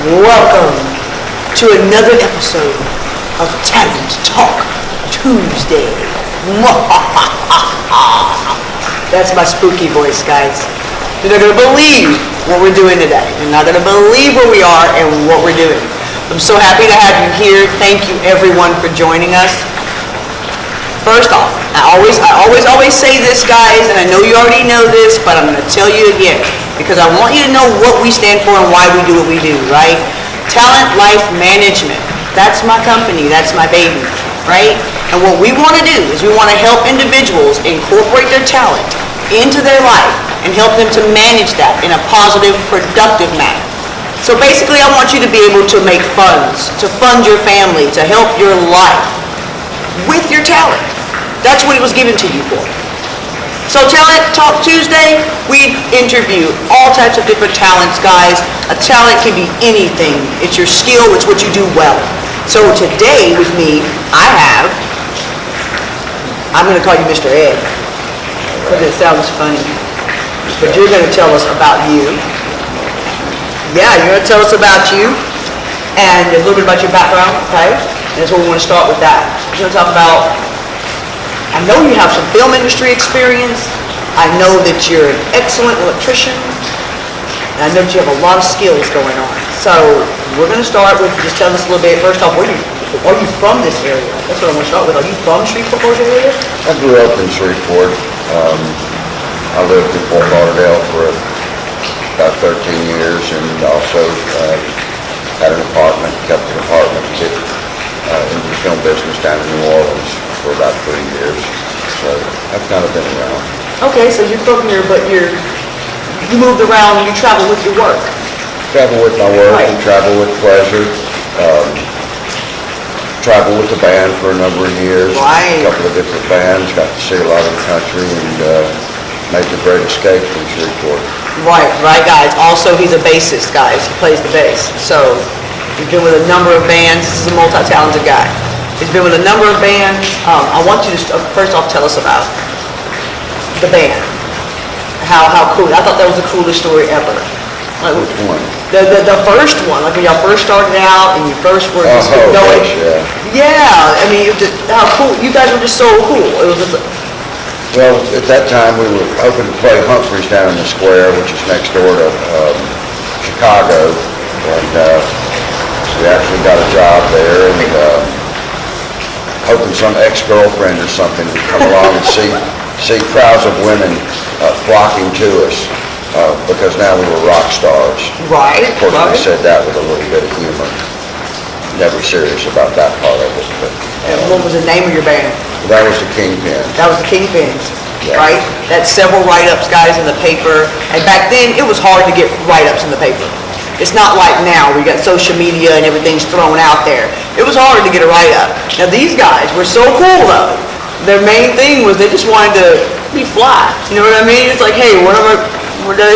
Welcome to another episode of Talent Talk Tuesday. That's my spooky voice, guys. You're not going to believe what we're doing today. You're not going to believe where we are and what we're doing. I'm so happy to have you here. Thank you, everyone, for joining us. First off, I always say this, guys, and I know you already know this, but I'm going to tell you again, because I want you to know what we stand for and why we do what we do, right? Talent Life Management. That's my company. That's my baby, right? And what we want to do is we want to help individuals incorporate their talent into their life and help them to manage that in a positive, productive manner. So basically, I want you to be able to make funds, to fund your family, to help your life with your talent. That's what it was given to you for. So Talent Talk Tuesday, we interview all types of different talents, guys. A talent can be anything. It's your skill, it's what you do well. So today with me, I'm going to call you Mr. Ed, because it sounds funny. But you're going to tell us about you. Yeah, you're going to tell us about you and a little bit about your background, okay? And that's what we want to start with that. We're going to talk about, I know you have some film industry experience. I know that you're an excellent electrician. And I know that you have a lot of skills going on. So we're going to start with just telling us a little bit. First off, are you from this area? That's what I want to start with. Are you from Shreveport area? I grew up in Shreveport. I lived in Fort Lauderdale for about 13 years, and also had an apartment, kept an apartment, did into the film business down in New Orleans for about 3 years. So I've kind of been around. Okay, so you're from here, but you moved around and you travel with your work. Travel with my work, Right. and travel with pleasure. Travel with the band for a number of years. Right. A couple of different bands. Got to see a lot of the country, and made the great escape from Shreveport. Right, guys. Also, he's a bassist, guys. He plays the bass. So he's been with a number of bands. This is a multi-talented guy. He's been with a number of bands. I want you to first off tell us about the band. How cool. I thought that was the coolest story ever. Like, Which one? The first one, like when y'all first started out and you first were just going. Gosh, yeah. Yeah, I mean, how cool. You guys were just so cool. It was just Well, at that time, we were hoping to play Humphrey's down in the square, which is next door to Chicago, and we actually got a job there, and hoping some ex-girlfriend or something would come along and see crowds of women flocking to us, because now we were rock stars. right. Of course, we said that with a little bit of humor. Never serious about that part of it, but And what was the name of your band? that was the Kingpin. That was the Kingpins, Yeah. right? That's several write-ups, guys, in the paper. And back then, it was hard to get write-ups in the paper. It's not like now, where you got social media and everything's thrown out there. It was hard to get a write-up. Now, these guys were so cool, though. Their main thing was they just wanted to be fly. You know what I mean? It's like, hey,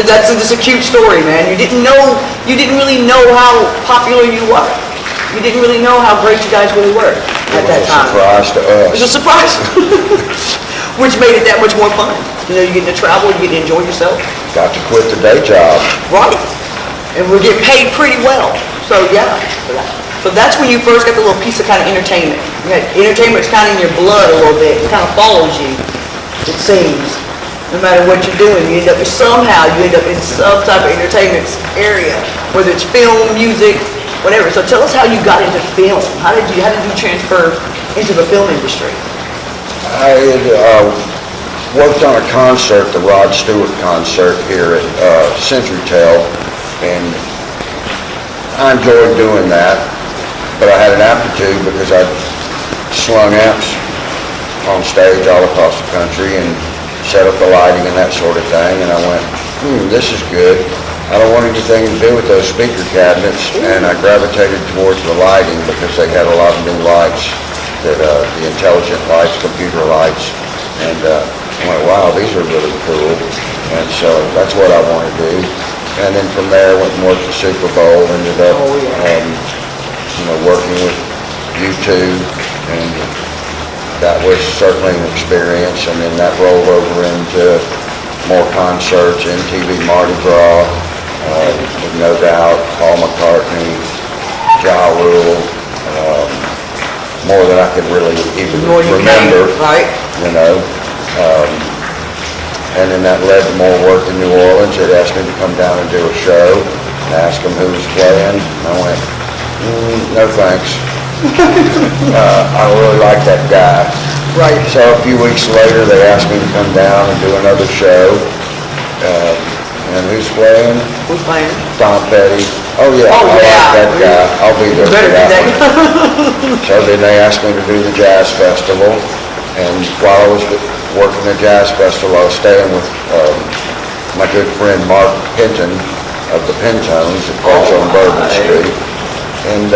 that's just a cute story, man. You didn't really know how popular you were. You didn't really know how great you guys really were at that time. It was a surprise to us. It was a surprise, which made it that much more fun. You know, you get to travel, you get to enjoy yourself. Got to quit the day job. Right. And we're getting paid pretty well. So yeah. So that's when you first got the little piece of kind of entertainment. Entertainment's kind of in your blood a little bit. It kind of follows you, it seems. No matter what you're doing, you end up in some type of entertainment area, whether it's film, music, whatever. So tell us how you got into film. How did you transfer into the film industry? I had worked on a concert, the Rod Stewart concert here at CenturyTel, and I enjoyed doing that, but I had an aptitude because I'd slung amps on stage all across the country and set up the lighting and that sort of thing, and I went, this is good. I don't want anything to do with those speaker cabinets, and I gravitated towards the lighting because they had a lot of new lights, the intelligent lights, computer lights, and I went, wow, these are really cool, and so that's what I want to do. And then from there, I went and worked the Super Bowl, ended up, working with U2, and that was certainly an experience, and then that rolled over into more concerts, MTV Mardi Gras, with No Doubt, Paul McCartney, Ja Rule, more than I could really even More you remember, can, right? you know. And then that led to more work in New Orleans. They'd asked me to come down and do a show, and ask them who was playing. I went, no thanks. I don't really like that guy. Right. So a few weeks later, they asked me to come down and do another show. And who's playing? Who's playing? Tom Petty. Oh yeah, Oh, I yeah. like that guy. I'll be there for Better do that that. one. So then they asked me to do the Jazz Festival. And while I was working the Jazz Festival, I was staying with my good friend Mark Hinton of the Pentones that plays on Bourbon Street. And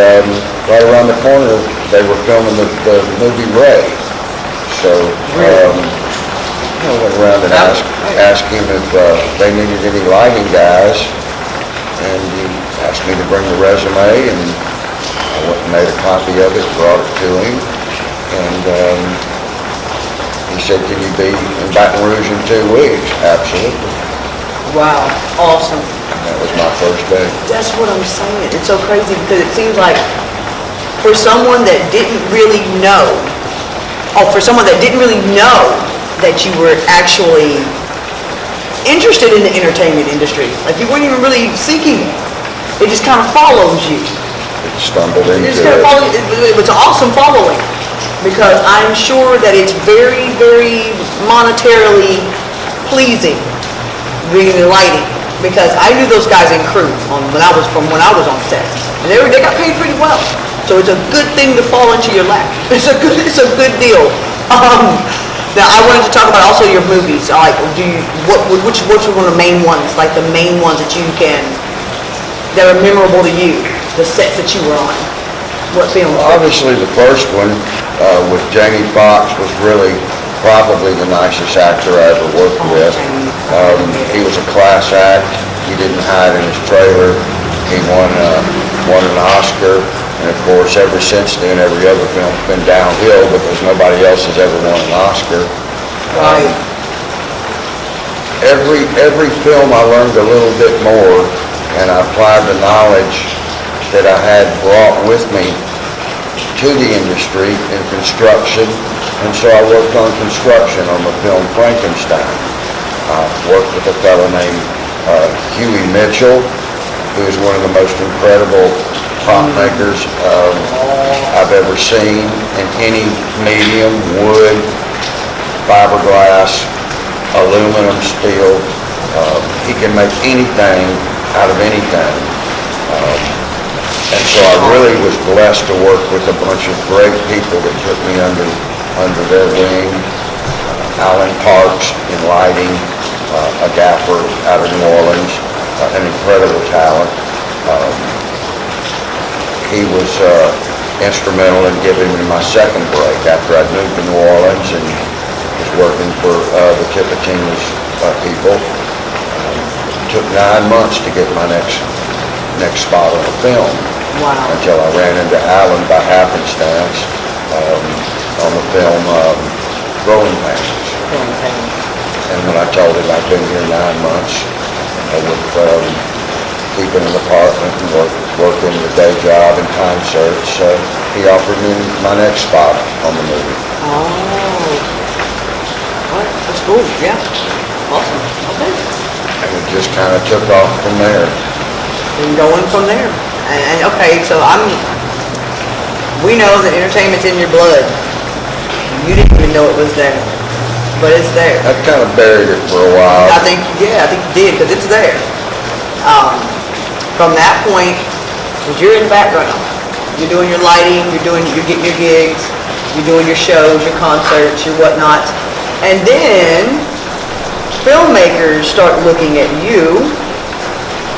right around the corner, they were filming the movie Ray. So I went around and asked him if they needed any lighting guys. And he asked me to bring the resume, and I went and made a copy of it, brought it to him. And he said, can you be in Baton Rouge in 2 weeks? Absolutely. Wow, awesome. And that was my first day. That's what I'm saying. It's so crazy because it seems like for someone that didn't really know, that you were actually interested in the entertainment industry, like you weren't even really seeking it. It just kind of follows you. It stumbled into It just kind of follows. It was awesome following because I'm sure that it's very, very monetarily pleasing being the lighting. Because I knew those guys in crew when I was on sets, and they got paid pretty well. So it's a good thing to fall into your lap. It's a good deal. Now I wanted to talk about also your movies. Like, which are one of the main ones? Like the main ones that are memorable to you, the sets that you were on. What films? Obviously, the first one with Jamie Foxx was really probably the nicest actor I ever worked with. He was a class act. He didn't hide in his trailer. He won an Oscar. And of course, ever since then, every other film's been downhill because nobody else has ever won an Oscar. Right. Every film I learned a little bit more, and I applied the knowledge that I had brought with me to the industry in construction. And so I worked on construction on the film Frankenstein. I worked with a fellow named Huey Mitchell, who's one of the most incredible prop makers I've ever seen in any medium, wood, fiberglass, aluminum, steel. He can make anything out of anything. And so I really was blessed to work with a bunch of great people that took me under their wing. Alan Parks in lighting, a gaffer out of New Orleans, an incredible talent. He was instrumental in giving me my second break after I'd moved to New Orleans and was working for the Tipitina's people. It took 9 months to get my next spot on a film. Wow. Until I ran into Alan by happenstance on the film Growing Pains. And when I told him I'd been here 9 months with keeping an apartment and working the day job and concerts, he offered me my next spot on the movie. Oh. What? That's cool. Yeah. Awesome. Okay. And it just kind of took off from there. And going from there. And okay, so we know that entertainment's in your blood. You didn't even know it was there, but it's there. I kind of buried it for a while. I think you did, because it's there. From that point, because you're in the background, you're doing your lighting, you're getting your gigs, you're doing your shows, your concerts, your whatnots, and then filmmakers start looking at you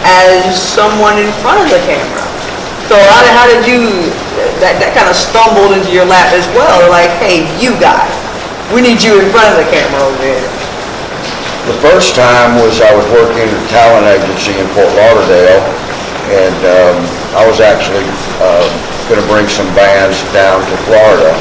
as someone in front of the camera. So how did you, that kind of stumbled into your lap as well? They're like, hey, you guy, we need you in front of the camera over here. The first time was I was working at a talent agency in Fort Lauderdale, and I was actually going to bring some bands down to Florida.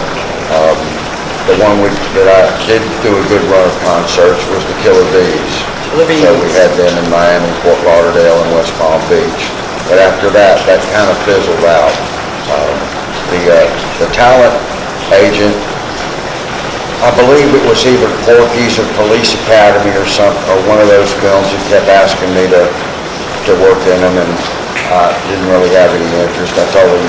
The one that I did do a good run of concerts was the Killer Bees. Living So we Youth. had them in Miami, Fort Lauderdale, and West Palm Beach. But after that, that kind of fizzled out. The talent agent, I believe it was either Porky's or Police Academy or or one of those films, that kept asking me to work in them, and I didn't really have any interest. I told him,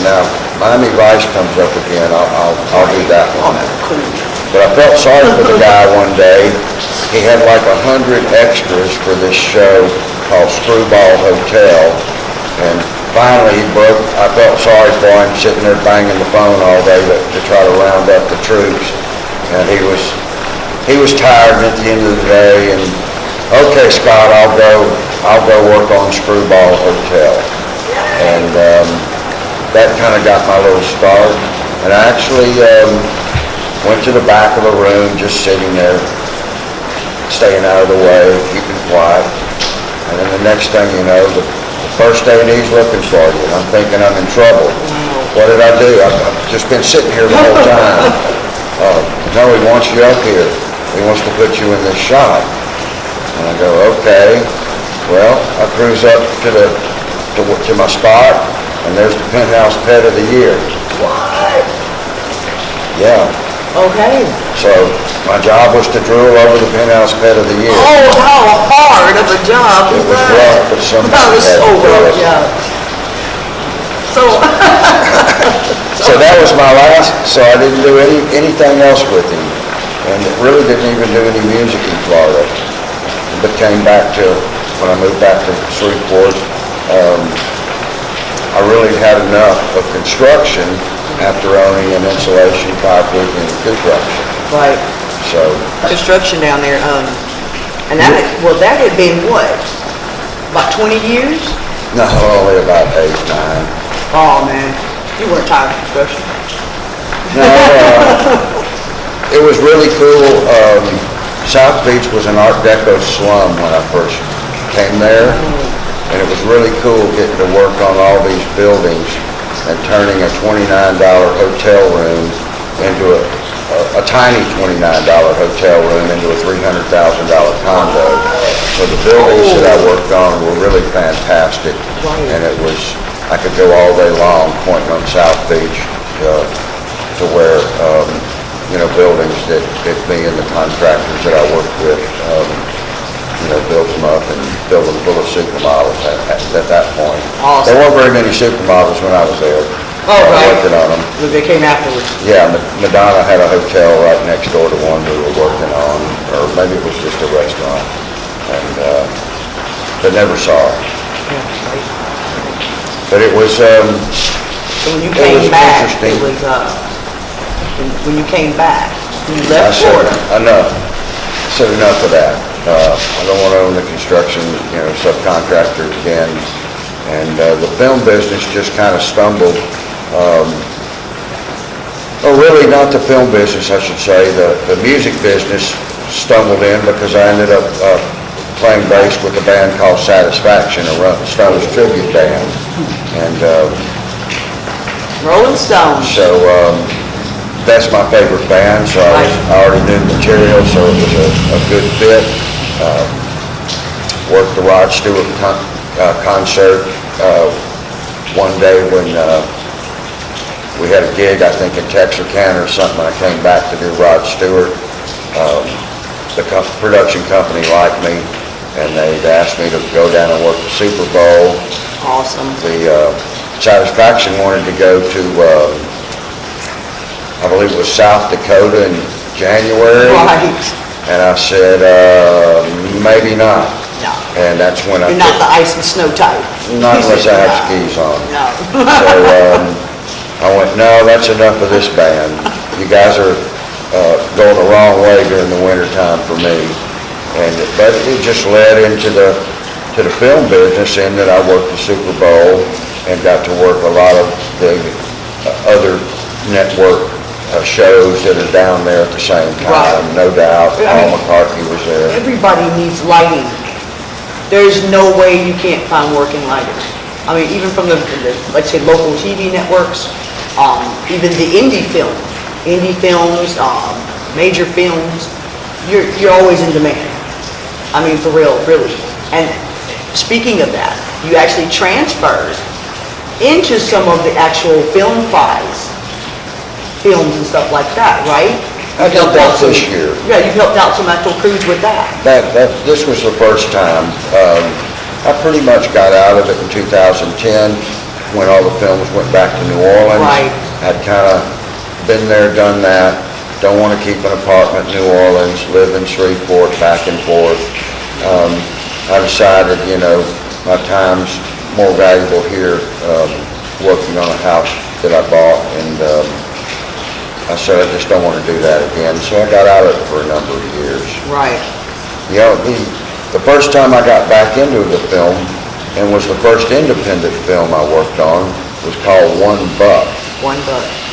now, Miami Vice comes up again, I'll do that Oh, one. cool. But I felt sorry for the guy one day. He had like 100 extras for this show called Screwball Hotel, and finally he broke. I felt sorry for him, sitting there banging the phone all day to try to round up the troops, and he was tired at the end of the day. And okay, Scott, I'll go work on Screwball Hotel, and that kind of got my little start. And I actually went to the back of the room, just sitting there, staying out of the way, keeping quiet. And then the next thing you know, the first A&E's looking for you, and I'm thinking I'm in trouble. What did I do? I've just been sitting here the whole time. No, he wants you up here. He wants to put you in this shot. And I go, okay. Well, I cruise up to my spot, and there's the Penthouse Pet of the Year. What? Yeah. Okay. So my job was to drool over the Penthouse Pet of the Year. Oh, how hard of a job It is was that? rough, but That somebody was had so to do rough, it. yeah. So, So that was my last, so I didn't do anything else with him. And it really didn't even do any music in Florida. But came back when I moved back to Shreveport, I really had enough of construction after owning an insulation, pipework, and construction. right, So, construction down there, and that had been what? About 20 years? no, only about 8, 9. Oh, man, you weren't tired of construction. No, it was really cool. South Beach was an Art Deco slum when I first came there, and it was really cool getting to work on all these buildings and turning a $29 hotel room into a tiny $29 hotel room into a $300,000 condo. So the buildings that I worked on were really fantastic, and I could go all day long pointing on South Beach to where, buildings that me and the contractors that I worked with, built them up and filled them full of supermodels at that point. Awesome. There weren't very many supermodels when I was there. Oh, right. Working on them. They came afterwards. Yeah, Madonna had a hotel right next door to one we were working on, or maybe it was just a restaurant, and but never saw her. Yeah, right. But it was, So when you It came was back, interesting. it was, when you came back, you I left said, Florida. enough. I said enough of that. I don't want to own the construction, subcontractor again. And the film business just kind of stumbled. Really not the film business, I should say. The music business stumbled in because I ended up playing bass with a band called Satisfaction, a Stones tribute band. And Rolling Stones. so that's my favorite band, so I already knew the material, so it was a good fit. Worked the Rod Stewart concert one day when we had a gig, I think in Texarkana or something. I came back to do Rod Stewart. The production company liked me, and they asked me to go down and work the Super Bowl. Awesome. The Satisfaction wanted to go to, I believe it was South Dakota in January. Right. And I said, maybe not. No. And that's when I You're not the ice and snow type. not You unless I said have no. skis on. No. So I went, no, that's enough of this band. You guys are going the wrong way during the winter time for me. But it just led into the film business, in that I worked the Super Bowl and got to work a lot of the other network shows that are down there at the same time. Right. No doubt. I Paul mean, McCartney was there. Everybody needs lighting. There's no way you can't find working lighters. I mean, even from the let's say, local TV networks, even the indie films, major films, you're always in demand. I mean, for real, really. And speaking of that, you actually transferred into some of the actual film files, films and stuff like that, right? I did that this year. Yeah, you've helped out some actual crews with that. This was the first time. I pretty much got out of it in 2010 when all the films went back to New Orleans. Right. I'd kind of been there, done that. Don't want to keep an apartment in New Orleans, live in Shreveport, back and forth. I decided, my time's more valuable here, working on a house that I bought, and I said I just don't want to do that again, so I got out of it for a number of years. Right. The first time I got back into the film, and was the first independent film I worked on, was called One Buck. $1.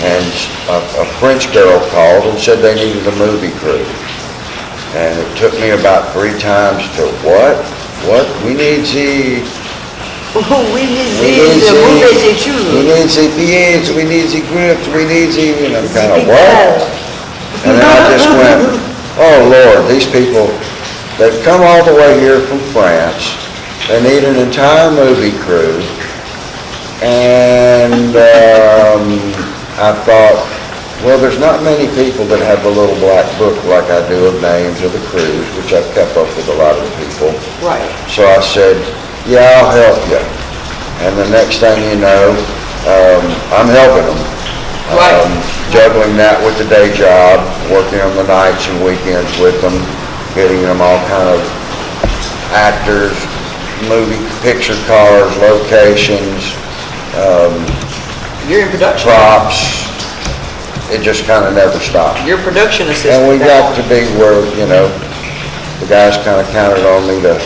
And a French girl called and said they needed a movie crew. And it took me about 3 times to, what? We need the... We need the movies and shoes. We need the PAs, we need the grips, we need the, and I'm kind of, what? And then I just went, oh Lord, these people, they've come all the way here from France. They need an entire movie crew. And I thought, well, there's not many people that have a little black book like I do of names of the crews, which I've kept up with a lot of the people. Right. So I said, yeah, I'll help you. And the next thing you know, I'm helping them. Right. Juggling that with the day job, working on the nights and weekends with them, getting them all kind of actors, movie picture cars, locations, You're in production. props. It just kind of never stopped. You're production assistant. And we got to be where, the guys kind of counted on me to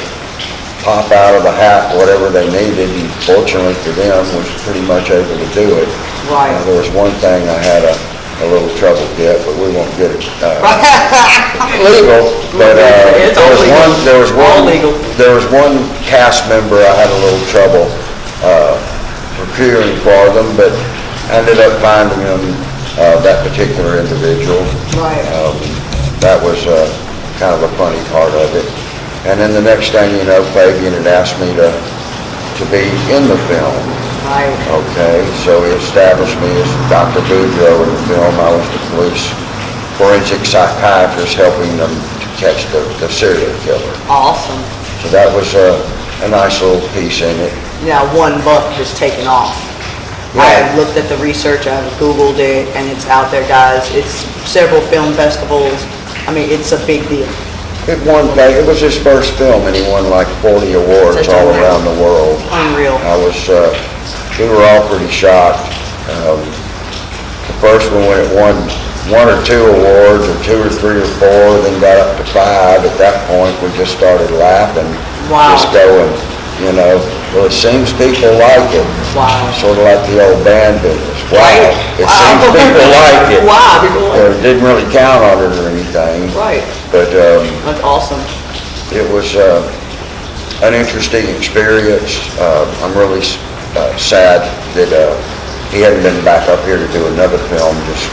pop out of the hat whatever they needed, and fortunately for them, was pretty much able to do it. Right. There was one thing I had a little trouble get, but we won't get it legal. But It's all legal. there was one cast member I had a little trouble procuring for them, but I ended up finding them, that particular individual. Right. That was kind of a funny part of it. And then the next thing you know, Fabian had asked me to be in the film. Right. Okay, so he established me as Dr. Boudreaux in the film. I was the police forensic psychiatrist helping them to catch the serial killer. Awesome. So that was a nice little piece in it. Now, $1 just taken off. I Yeah. have looked at the research, I have Googled it, and it's out there, guys. It's several film festivals. I mean, it's a big deal. It was his first film, and he won like 40 awards Such all a- around the world. Unreal. We were all pretty shocked. The first one, when it won 1 or 2 awards, or 2 or 3 or 4, then got up to 5. At that point, we just started laughing. Wow. Just going, well, it seems people like it. Wow. Sort of like the old band business. Wow. Right. It Wow. seems people like it. Wow, people like it. Didn't really count on it or anything. Right. But That's awesome. it was an interesting experience. I'm really sad that he hadn't been back up here to do another film. Just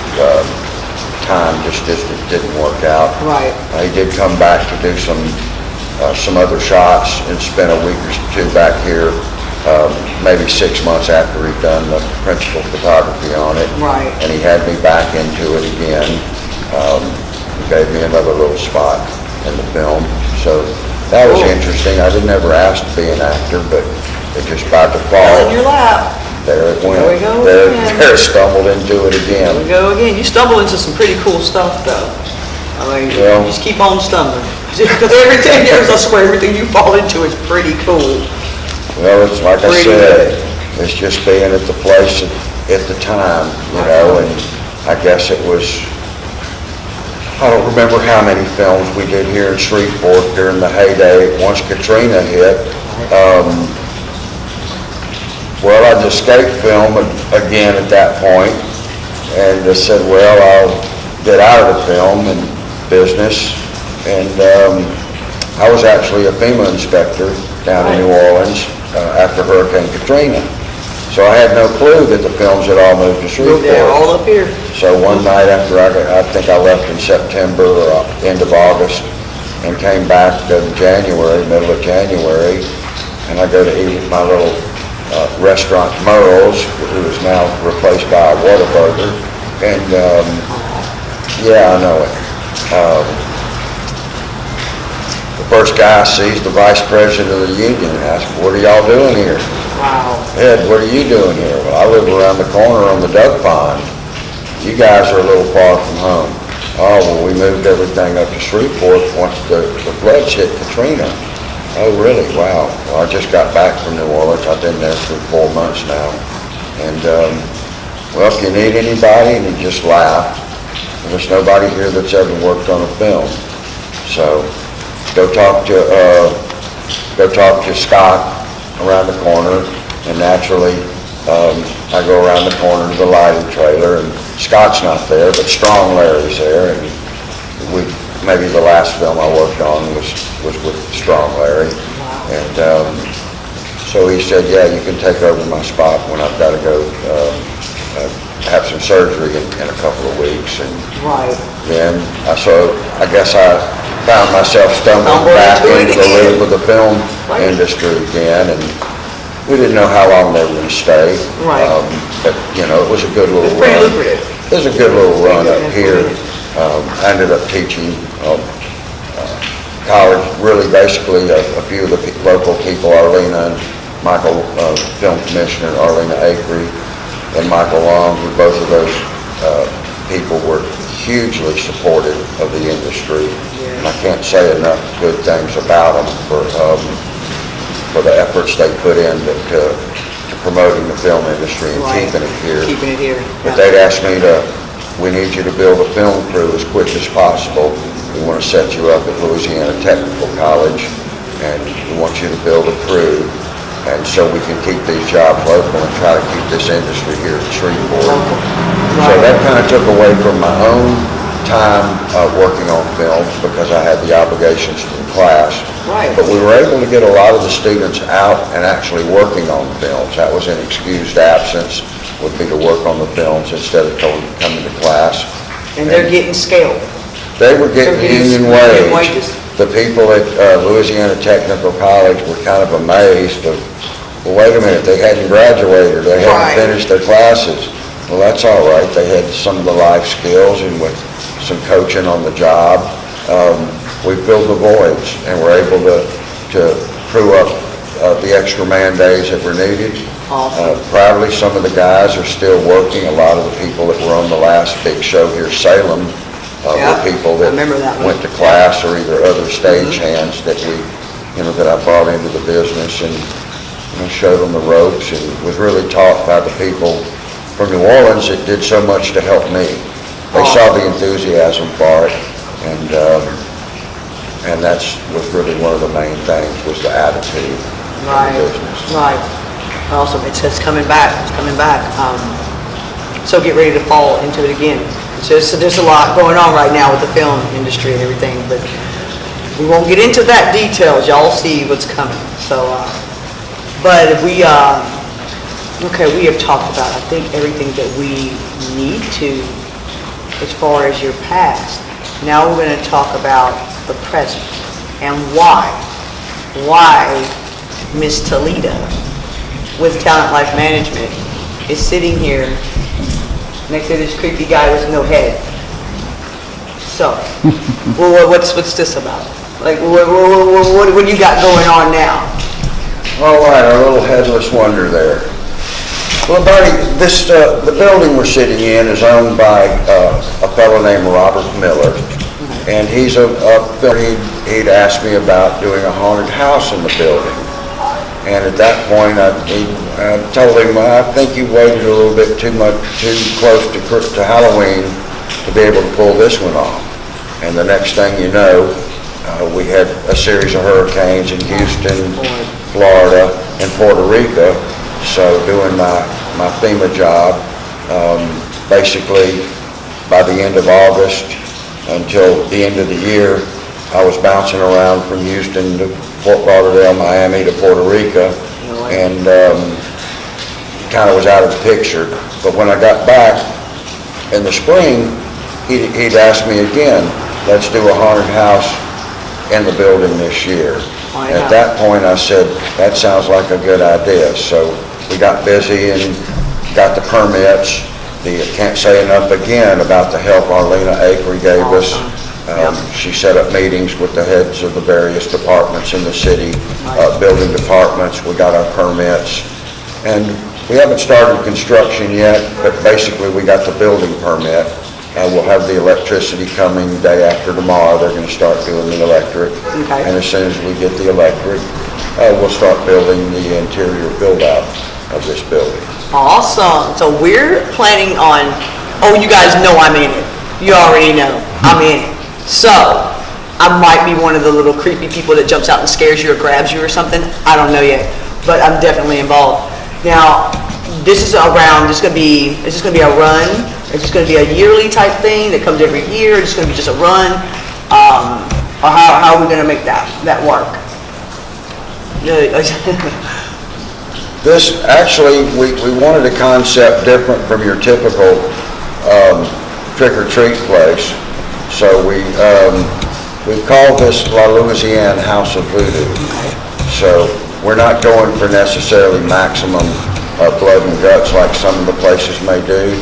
time just didn't work out. Right. He did come back to do some other shots and spent a week or 2 back here, maybe 6 months after he'd done the principal photography on it. Right. And he had me back into it again. He gave me another little spot in the film. So that was Cool. interesting. I didn't ever ask to be an actor, but it just by Fell in default, your lap. there it went. There we go There again. stumbled into it There we again. go again. You stumble into some pretty cool stuff, though. I mean, Well- you just keep on stumbling. Because everything, I swear, everything you fall into is pretty cool. Well, it's like I Pretty said, good. it's just being at the place at the time, and I guess it was, I don't remember how many films we did here in Shreveport during the heyday. Once Katrina hit, well, I'd escaped film again at that point, and I said, well, I'll get out of the film and business. And I was actually a FEMA inspector down in New Orleans after Hurricane Katrina. So I had no clue that the films had all moved to They're all Shreveport. up here. So one night after I think I left in September or end of August, and came back in January, middle of January, and I go to eat at my little restaurant Merle's, who is now replaced by a Whataburger, and yeah, I know it. The first guy I see is the vice president of the union, and asks, "What are y'all doing here?" Wow. "Ed, what are you doing here?" "Well, I live around the corner on the duck pond. You guys are a little far from home." "Oh, well, we moved everything up to Shreveport once the floods hit Katrina." "Oh, really? Wow." "Well, I just got back from New Orleans. I've been there for 4 months now. And, well, if you need anybody," and he just laughed, "there's nobody here that's ever worked on a film. So go talk to Scott around the corner." And naturally, I go around the corner to the lighting trailer, and Scott's not there, but Strong Larry's there, and maybe the last film I worked on was with Strong Larry. And so he said, "Yeah, you can take over my spot when I've got to go have some surgery in a couple of weeks." And Right. then I guess I found myself stumbling back into the loop of the film industry again, and we didn't know how long they were going to stay. Right. But, you know, it was a good little It's pretty run. lucrative. It was a good little run up here. I ended up teaching college, really basically a few of the local people, Arlena and Michael, film commissioner, Arlena Acree, and Michael Long, who both of those people were hugely supportive of the industry. And I can't say enough good things about them for the efforts they put in to promoting the film industry and Right. keeping it here. Keeping it here. But Yeah. they'd asked me "We need you to build a film crew as quick as possible. We want to set you up at Louisiana Technical College, and we want you to build a crew, and so we can keep these jobs local and try to keep this industry here at Shreveport." So Right. that kind of took away from my own time working on films because I had the obligations to the class. Right. But we were able to get a lot of the students out and actually working on films. That was an excused absence, would be to work on the films instead of coming to class. And they're getting scaled. They were getting They're getting union union wage. wages. The people at Louisiana Technical College were kind of amazed of, "Well, wait a minute, they hadn't graduated, they hadn't Right. finished their classes." Well, that's all right. They had some of the life skills, and with some coaching on the job, we filled the voids and were able to crew up the extra man days that were needed. Awesome. Proudly, some of the guys are still working. A lot of the people that were on the last big show here, Salem, Yeah, were people I remember that one. went to class or either other stage hands that that I brought into the business and, showed them the ropes, and was really taught by the people from New Orleans that did so much to help me. They saw the enthusiasm for it, and that's was really one of the main things, was the attitude Right. of the business. Right. Awesome. It's coming back. It's coming back. So get ready to fall into it again. So there's a lot going on right now with the film industry and everything, but we won't get into that details. Y'all see what's coming. So, but we have talked about, I think, everything that we need to as far as your past. Now we're going to talk about the present and why Miss Talita with Talent Life Management is sitting here next to this creepy guy with no head. So, well, what's this about? Like, what do you got going on now? All right, our little headless wonder there. Well, Bernie, the building we're sitting in is owned by a fellow named Robert Miller, and he's he'd asked me about doing a haunted house in the building. And at that point, I told him, "I think you waited a little bit too close to Halloween to be able to pull this one off." And the next thing you know, we had a series of hurricanes in Houston, Florida, and Puerto Rico. So doing my FEMA job, basically by the end of August until the end of the year, I was bouncing around from Houston to Fort Lauderdale, Miami to Puerto Rico, and kind of was out of the picture. But when I got back in the spring, he'd asked me again, "Let's do a haunted house in the building this year. Why At not? that point, I said, that sounds like a good idea. So we got busy and got the permits. Can't say enough again about the help Arlena Akery gave us. Awesome. She set up meetings with the heads of the various departments in the city, building departments. We got our permits. And we haven't started construction yet, but basically we got the building permit. We'll have the electricity coming day after tomorrow. They're going to start doing the electric. Okay. And as soon as we get the electric, we'll start building the interior build-out of this building. Awesome. So we're planning on, oh, you guys know I'm in it. You already know I'm in it. So I might be one of the little creepy people that jumps out and scares you or grabs you or something. I don't know yet, but I'm definitely involved. Now, this is going to be a run? Is this going to be a yearly type thing that comes every year? Is this going to be just a run? Or how are we going to make that work? This, actually, we wanted a concept different from your typical trick-or-treat place. So we call this La Louisiane House of Voodoo. So we're not going for necessarily maximum blood and guts like some of the places may do.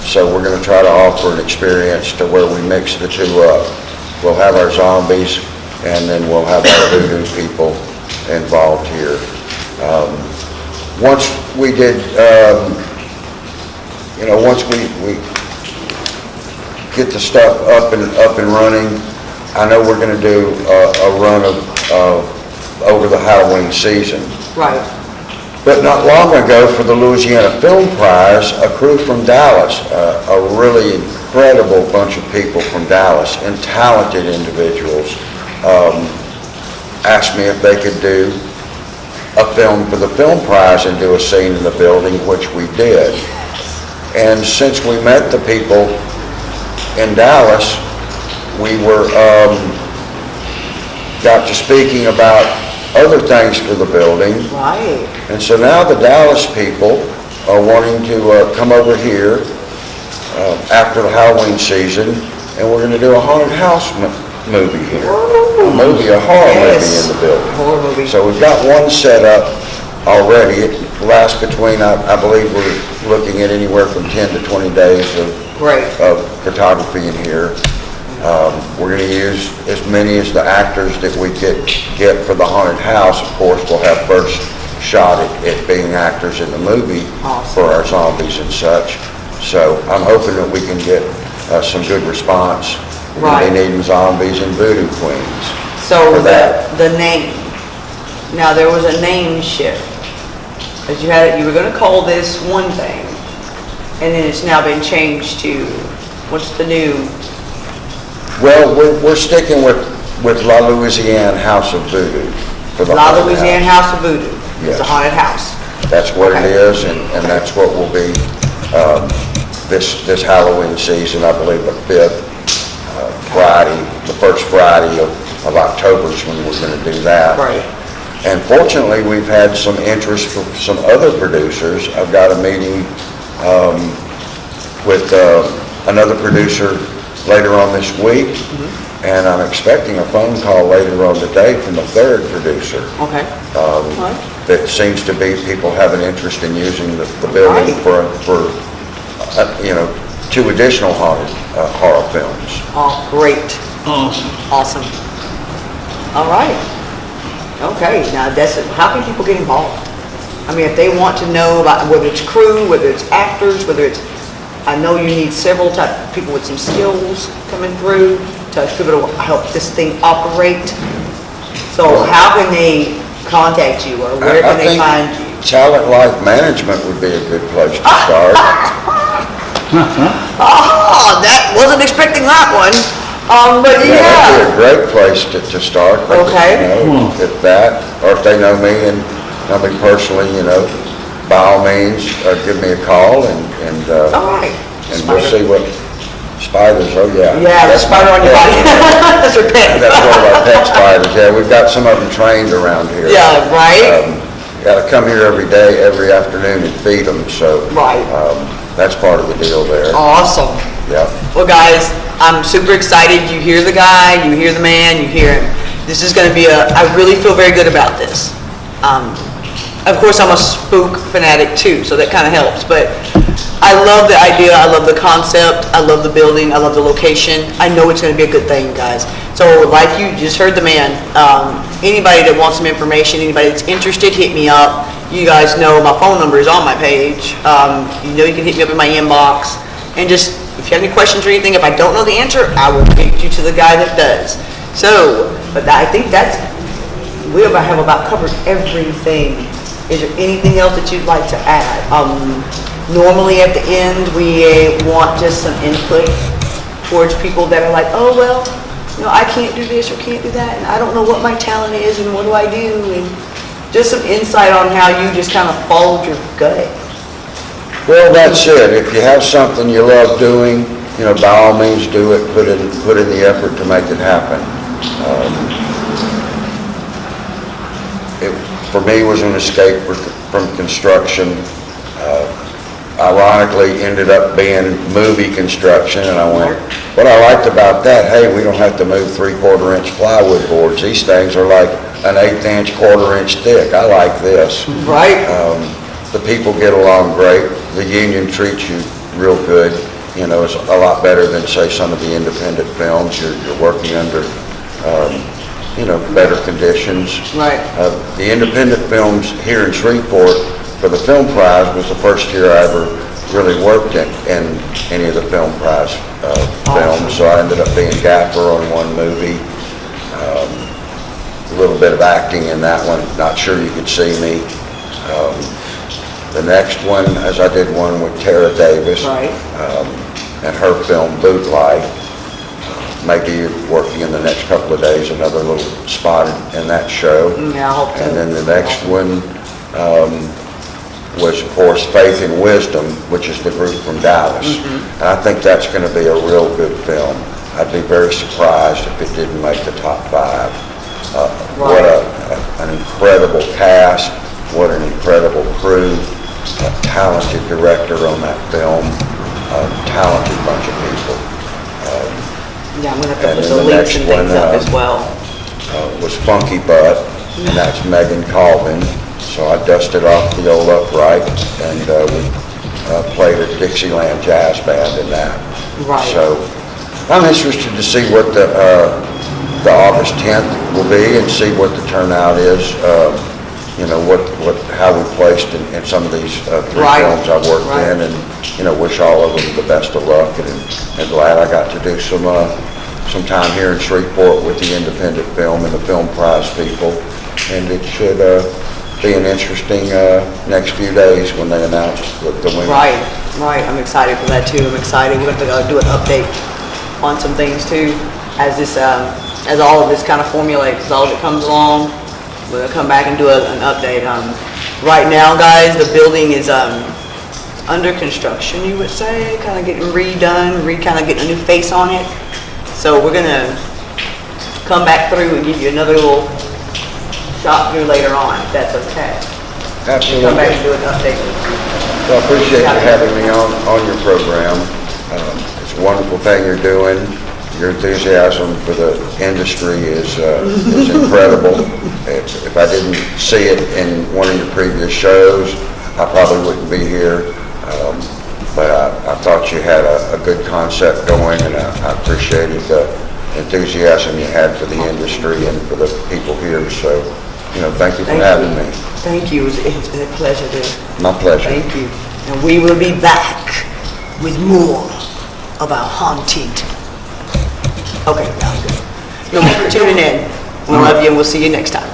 So we're going to try to offer an experience to where we mix the two up. We'll have our zombies, and then we'll have our voodoo people involved here. Once we did, once we get the stuff up and running, I know we're going to do a run of over the Halloween season. Right. But not long ago, for the Louisiana Film Prize, a crew from Dallas, a really incredible bunch of people from Dallas and talented individuals, asked me if they could do a film for the Film Prize and do a scene in the building, which we did. And since we met the people in Dallas, we got to speaking about other things for the building. Right. And so now the Dallas people are wanting to come over here after the Halloween season, and we're going to do a haunted house movie here. A horror movie in the building. Horror movie. So we've got one set up already. It lasts between, I believe we're looking at anywhere from 10 to 20 days of photography in here. We're going to use as many as the actors that we get for the haunted house. Of course, we'll have first shot at being actors in the movie. Awesome. For our zombies and such. So I'm hoping that we can get some good response. We're going to be needing zombies and voodoo queens. So for that. the name. Now there was a name shift. As you were going to call this one thing, and then it's now been changed to, what's the new? Well, we're sticking with La Louisiane House of Voodoo. For the La haunted Louisiane House of Voodoo. Yes. It's a haunted house. That's what Okay. it is, and that's what will be this Halloween season. I believe the 5th Friday, the first Friday of October is when we're going to do that. Right. And fortunately, we've had some interest from some other producers. I've got a meeting with another producer later on this week, and I'm expecting a phone call later on today from the third producer. Okay. That seems to be people have an interest in using the building Right. for 2 additional haunted horror films. Oh, great. Awesome. All right. Okay, now how can people get involved? I mean, if they want to know about whether it's crew, whether it's actors, I know you need several type of people with some skills coming through to be able to help this thing operate. So how can they contact you, or where can they find you? Talent Life Management would be a good place to start. Wasn't expecting that one. But Yeah, that'd be a great place to start. Okay. If that, or if they know me and know me personally, by all means, give me a call and All right. and we'll see what spiders. Oh yeah. Yeah, the spider on your body. That's your pet. That's one of our pet spiders. Yeah, we've got some of them trained around here. Yeah, right. Got to come here every day, every afternoon and feed them. So Right. that's part of the deal there. Awesome. Yep. Well, guys, I'm super excited. You hear the guy, you hear the man, you hear him. This is going to be I really feel very good about this. Of course, I'm a spook fanatic too, so that kind of helps. But I love the idea. I love the concept. I love the building. I love the location. I know it's going to be a good thing, guys. So like you just heard the man, anybody that wants some information, anybody that's interested, hit me up. You guys know my phone number is on my page. You know you can hit me up in my inbox. And just, if you have any questions or anything, if I don't know the answer, I will get you to the guy that does. So, but I think we have about covered everything. Is there anything else that you'd like to add? Normally at the end, we want just some input towards people that are like, oh, well, I can't do this or can't do that, and I don't know what my talent is, and what do I do? And just some insight on how you just kind of followed your gut. Well, that's it. If you have something you love doing, by all means do it. Put in the effort to make it happen. It, for me, was an escape from construction. Ironically, ended up being movie construction, and I went, what I liked about that, hey, we don't have to move 3/4 inch plywood boards. These things are like an 1/8 inch, 1/4 inch thick. I like this. Right. The people get along great. The union treats you real good. It's a lot better than, say, some of the independent films. You're working under, better conditions. Right. The independent films here in Shreveport, for the film prize, was the first year I ever really worked in any of the film prize films. So I ended up being gaffer on one movie. A little bit of acting in that one. Not sure you could see me. The next one, as I did one with Tara Davis, right. And her film Bootlight. Maybe working in the next couple of days, another little spot in that show. Yeah, I hope so. And then the next one was, of course, Faith and Wisdom, which is the group from Dallas. And I think that's going to be a real good film. I'd be very surprised if it didn't make the top 5. What an incredible cast, what an incredible crew, a talented director on that film, a talented bunch of people. Yeah, I'm going to put And the then the links next and things one up as well. Was Funky Butt, and that's Megan Colvin. So I dusted off the old upright, and we played a Dixieland jazz band in that. Right. So I'm interested to see what the August 10th will be, and see what the turnout is. How we placed in some of these 3 films I've worked in, and wish all of them the best of luck, and glad I got to do some time here in Shreveport with the independent film and the film prize people, and it should be an interesting next few days when they announce the winner. Right. I'm excited for that too. I'm excited. We're going to do an update on some things too, as all of this kind of formulates, as all of it comes along. We're going to come back and do an update. Right now, guys, the building is under construction, you would say, kind of getting redone, kind of getting a new face on it. So we're going to come back through and give you another little shot through later on, if that's okay. Absolutely. Come back and do an update. Well, I appreciate you having me on your program. It's a wonderful thing you're doing. Your enthusiasm for the industry is incredible. If I didn't see it in one of your previous shows, I probably wouldn't be here. But I thought you had a good concept going, and I appreciated the enthusiasm you had for the industry and for the people here. So, thank you for having me. Thank you. It's been a pleasure, dear. My pleasure. Thank you. And we will be back with more of our haunted. Okay, now I'm good. No more for tuning in. We love you, and we'll see you next time.